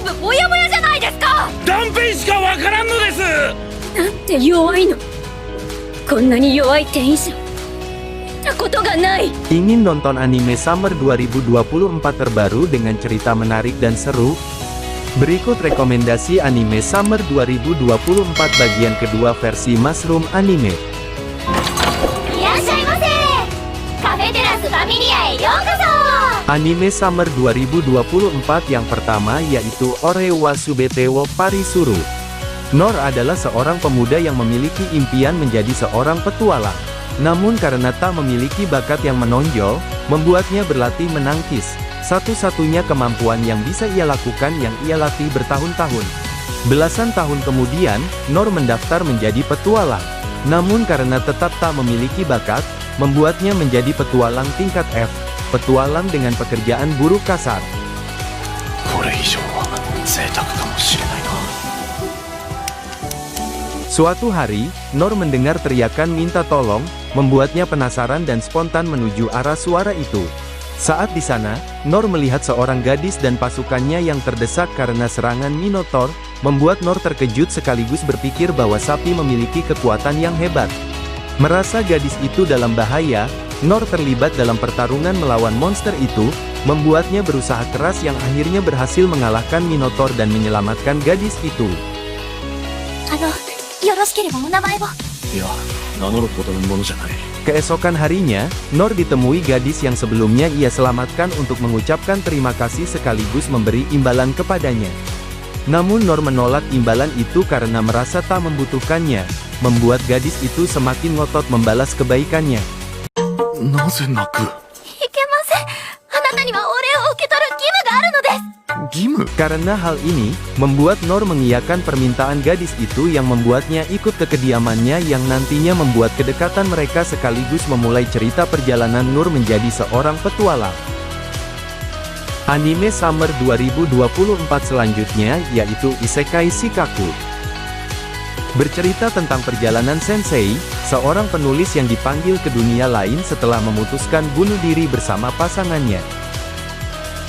部ボヤボヤじゃないですか。断片しかわからんのです。なんて弱いの。こんなに弱い天使見たことがない。 Ingin nonton anime Summer 2024 terbaru dengan cerita menarik dan seru? Berikut rekomendasi anime Summer 2024 bagian kedua versi Mushroom Anime. いらっしゃいませ。カフェテラスファミリアへようこそ。 Anime Summer 2024 yang pertama yaitu Ore wa Subete wo Parisuru. Nor adalah seorang pemuda yang memiliki impian menjadi seorang petualang. Namun karena tak memiliki bakat yang menonjol, membuatnya berlatih menangkis. Satu-satunya kemampuan yang bisa ia lakukan yang ia latih bertahun-tahun. Belasan tahun kemudian, Nor mendaftar menjadi petualang. Namun karena tetap tak memiliki bakat, membuatnya menjadi petualang tingkat F. Petualang dengan pekerjaan buruh kasar. Suatu hari, Nor mendengar teriakan minta tolong, membuatnya penasaran dan spontan menuju arah suara itu. Saat di sana, Nor melihat seorang gadis dan pasukannya yang terdesak karena serangan Minotaur, membuat Nor terkejut sekaligus berpikir bahwa sapi memiliki kekuatan yang hebat. Merasa gadis itu dalam bahaya, Nor terlibat dalam pertarungan melawan monster itu, membuatnya berusaha keras yang akhirnya berhasil mengalahkan Minotaur dan menyelamatkan gadis itu. よろしければお名前を。いや、名乗るほどのものじゃない。 Keesokan harinya, Nor ditemui gadis yang sebelumnya ia selamatkan untuk mengucapkan terima kasih sekaligus memberi imbalan kepadanya. Namun Nor menolak imbalan itu karena merasa tak membutuhkannya, membuat gadis itu semakin ngotot membalas kebaikannya. なぜ泣く？いけません。あなたにはお礼を受け取る義務があるのです。 義務？ Karena hal ini, membuat Nor mengiyakan permintaan gadis itu yang membuatnya ikut ke kediamannya yang nantinya membuat kedekatan mereka sekaligus memulai cerita perjalanan Nur menjadi seorang petualang. Anime Summer 2024 selanjutnya yaitu Isekai Shikaku. Bercerita tentang perjalanan Sensei, seorang penulis yang dipanggil ke dunia lain setelah memutuskan bunuh diri bersama pasangannya.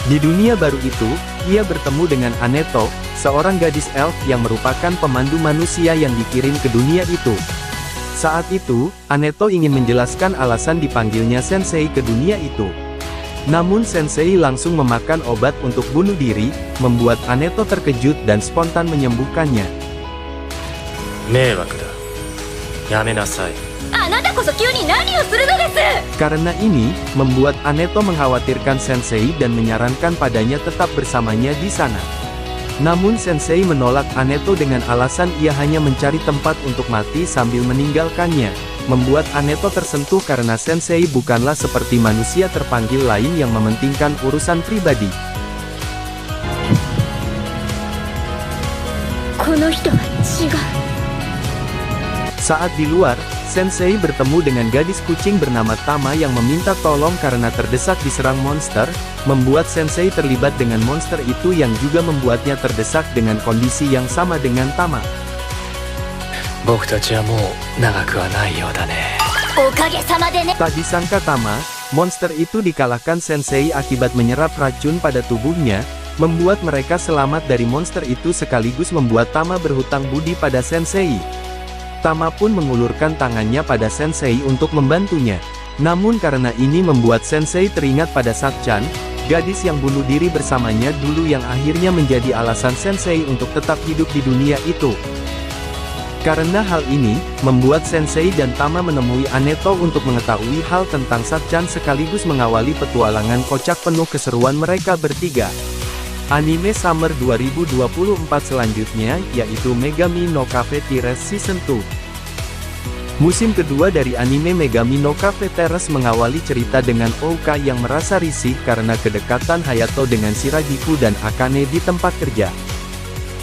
Di dunia baru itu, ia bertemu dengan Aneto, seorang gadis elf yang merupakan pemandu manusia yang dikirim ke dunia itu. Saat itu, Aneto ingin menjelaskan alasan dipanggilnya Sensei ke dunia itu. Namun Sensei langsung memakan obat untuk bunuh diri, membuat Aneto terkejut dan spontan menyembuhkannya. 迷惑だ。やめなさい。あなたこそ急に何をするのです。 Karena ini, membuat Aneto mengkhawatirkan Sensei dan menyarankan padanya tetap bersamanya di sana. Namun Sensei menolak Aneto dengan alasan ia hanya mencari tempat untuk mati sambil meninggalkannya, membuat Aneto tersentuh karena Sensei bukanlah seperti manusia terpanggil lain yang mementingkan urusan pribadi. この人は違う。 Saat di luar, Sensei bertemu dengan gadis kucing bernama Tama yang meminta tolong karena terdesak diserang monster, membuat Sensei terlibat dengan monster itu yang juga membuatnya terdesak dengan kondisi yang sama dengan Tama. 僕たちはもう長くはないようだね。おかげさまでね。 Tak disangka Tama, monster itu dikalahkan Sensei akibat menyerap racun pada tubuhnya, membuat mereka selamat dari monster itu sekaligus membuat Tama berhutang budi pada Sensei. Tama pun mengulurkan tangannya pada Sensei untuk membantunya. Namun karena ini membuat Sensei teringat pada Sakchan, gadis yang bunuh diri bersamanya dulu yang akhirnya menjadi alasan Sensei untuk tetap hidup di dunia itu. Karena hal ini, membuat Sensei dan Tama menemui Aneto untuk mengetahui hal tentang Sakchan sekaligus mengawali petualangan kocak penuh keseruan mereka bertiga. Anime Summer 2024 selanjutnya yaitu Megami no Cafe Terrace Season 2. Musim kedua dari anime Megami no Cafe Terrace mengawali cerita dengan Ouka yang merasa risih karena kedekatan Hayato dengan Shiragiku dan Akane di tempat kerja.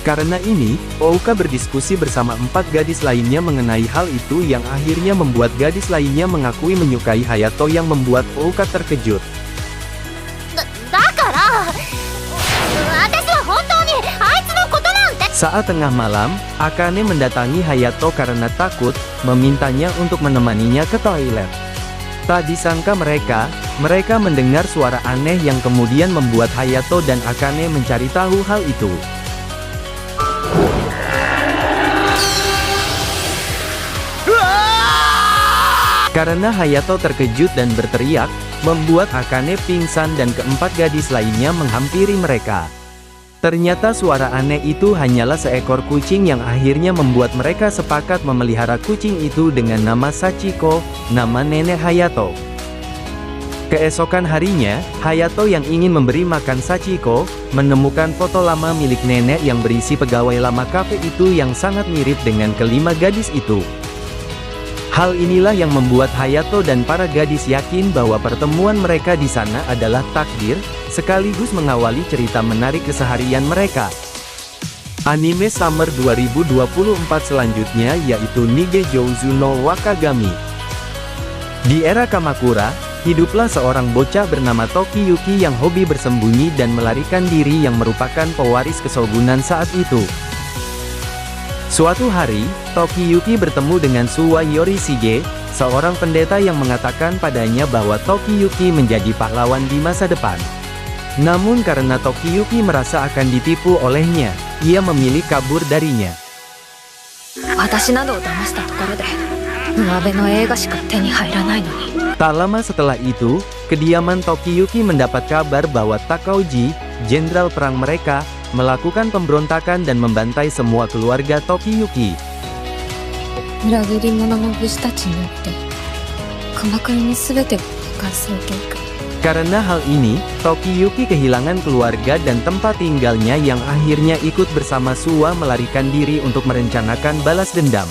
Karena ini, Ouka berdiskusi bersama 4 gadis lainnya mengenai hal itu yang akhirnya membuat gadis lainnya mengakui menyukai Hayato yang membuat Ouka terkejut. だから、私は本当にあいつのことなんて。 Saat tengah malam, Akane mendatangi Hayato karena takut, memintanya untuk menemaninya ke toilet. Tak disangka mereka mendengar suara aneh yang kemudian membuat Hayato dan Akane mencari tahu hal itu. Karena Hayato terkejut dan berteriak, membuat Akane pingsan dan keempat gadis lainnya menghampiri mereka. Ternyata suara aneh itu hanyalah seekor kucing yang akhirnya membuat mereka sepakat memelihara kucing itu dengan nama Sachiko, nama nenek Hayato. Keesokan harinya, Hayato yang ingin memberi makan Sachiko, menemukan foto lama milik nenek yang berisi pegawai lama kafe itu yang sangat mirip dengan kelima gadis itu. Hal inilah yang membuat Hayato dan para gadis yakin bahwa pertemuan mereka di sana adalah takdir, sekaligus mengawali cerita menarik keseharian mereka. Anime Summer 2024 selanjutnya yaitu Nigejouzu no Wakagami. Di era Kamakura, hiduplah seorang bocah bernama Tokiyuki yang hobi bersembunyi dan melarikan diri yang merupakan pewaris kesogunan saat itu. Suatu hari, Tokiyuki bertemu dengan Suwa Yorishige, seorang pendeta yang mengatakan padanya bahwa Tokiyuki menjadi pahlawan di masa depan. Namun karena Tokiyuki merasa akan ditipu olehnya, ia memilih kabur darinya. Tak lama setelah itu, kediaman Tokiyuki mendapat kabar bahwa Takauji, jenderal perang mereka, melakukan pemberontakan dan membantai semua keluarga Tokiyuki. Karena hal ini, Tokiyuki kehilangan keluarga dan tempat tinggalnya yang akhirnya ikut bersama Suwa melarikan diri untuk merencanakan balas dendam.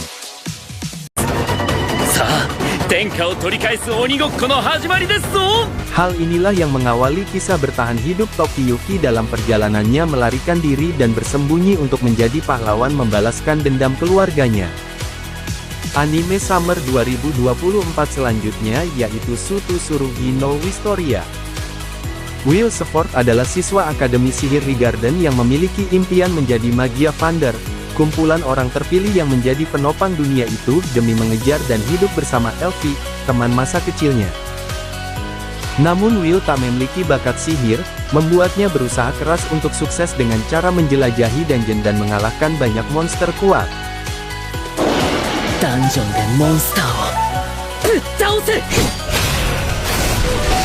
Hal inilah yang mengawali kisah bertahan hidup Tokiyuki dalam perjalanannya melarikan diri dan bersembunyi untuk menjadi pahlawan membalaskan dendam keluarganya. Anime Summer 2024 selanjutnya yaitu Tsutsurugi no Wistoria. Will Sefort adalah siswa Akademi Sihir Rigarden yang memiliki impian menjadi Magia Vander, kumpulan orang terpilih yang menjadi penopang dunia itu demi mengejar dan hidup bersama Elfie, teman masa kecilnya. Namun Will tak memiliki bakat sihir, membuatnya berusaha keras untuk sukses dengan cara menjelajahi dungeon dan mengalahkan banyak monster kuat.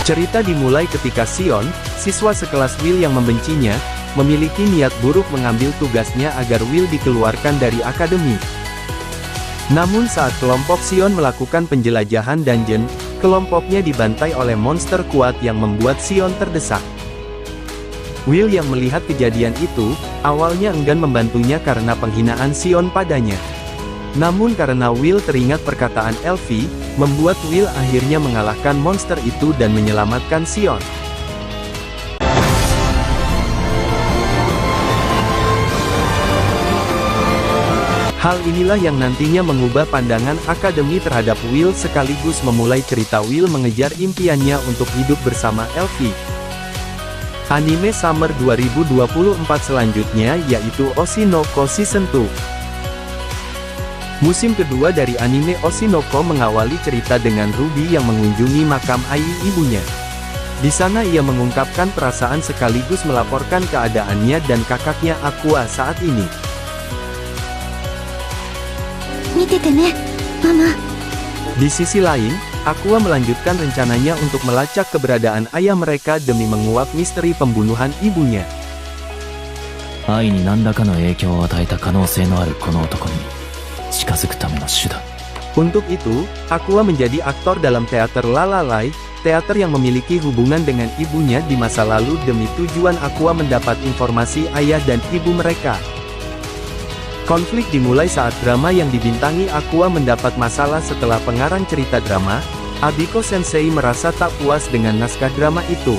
Cerita dimulai ketika Sion, siswa sekelas Will yang membencinya, memiliki niat buruk mengambil tugasnya agar Will dikeluarkan dari akademi. Namun saat kelompok Sion melakukan penjelajahan dungeon, kelompoknya dibantai oleh monster kuat yang membuat Sion terdesak. Will yang melihat kejadian itu, awalnya enggan membantunya karena penghinaan Sion padanya. Namun karena Will teringat perkataan Elfie, membuat Will akhirnya mengalahkan monster itu dan menyelamatkan Sion. Hal inilah yang nantinya mengubah pandangan Akademi terhadap Will sekaligus memulai cerita Will mengejar impiannya untuk hidup bersama Elfie. Anime Summer 2024 selanjutnya yaitu Oshinoko Season 2. Musim kedua dari anime Oshinoko mengawali cerita dengan Ruby yang mengunjungi makam ayah ibunya. Di sana ia mengungkapkan perasaan sekaligus melaporkan keadaannya dan kakaknya Aqua saat ini. Di sisi lain, Aqua melanjutkan rencananya untuk melacak keberadaan ayah mereka demi menguak misteri pembunuhan ibunya. Untuk itu, Aqua menjadi aktor dalam teater La La Lai, teater yang memiliki hubungan dengan ibunya di masa lalu demi tujuan Aqua mendapat informasi ayah dan ibu mereka. Konflik dimulai saat drama yang dibintangi Aqua mendapat masalah setelah pengarang cerita drama, Abiko Sensei merasa tak puas dengan naskah drama itu.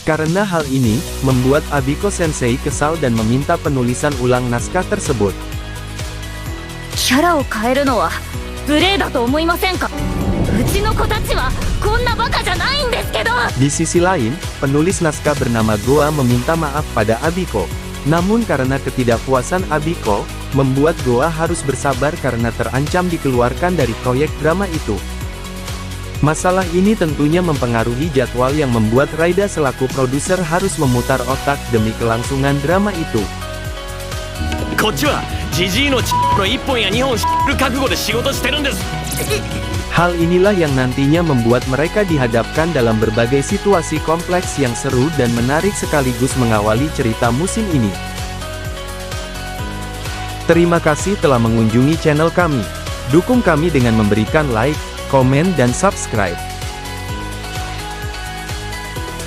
Karena hal ini, membuat Abiko Sensei kesal dan meminta penulisan ulang naskah tersebut. Di sisi lain, penulis naskah bernama Goa meminta maaf pada Abiko. Namun karena ketidakpuasan Abiko, membuat Goa harus bersabar karena terancam dikeluarkan dari proyek drama itu. Masalah ini tentunya mempengaruhi jadwal yang membuat Raida selaku produser harus memutar otak demi kelangsungan drama itu. ジジイのの1本や2本る覚悟で仕事してるんです。 Hal inilah yang nantinya membuat mereka dihadapkan dalam berbagai situasi kompleks yang seru dan menarik sekaligus mengawali cerita musim ini. Terima kasih telah mengunjungi channel kami. Dukung kami dengan memberikan like, komen dan subscribe.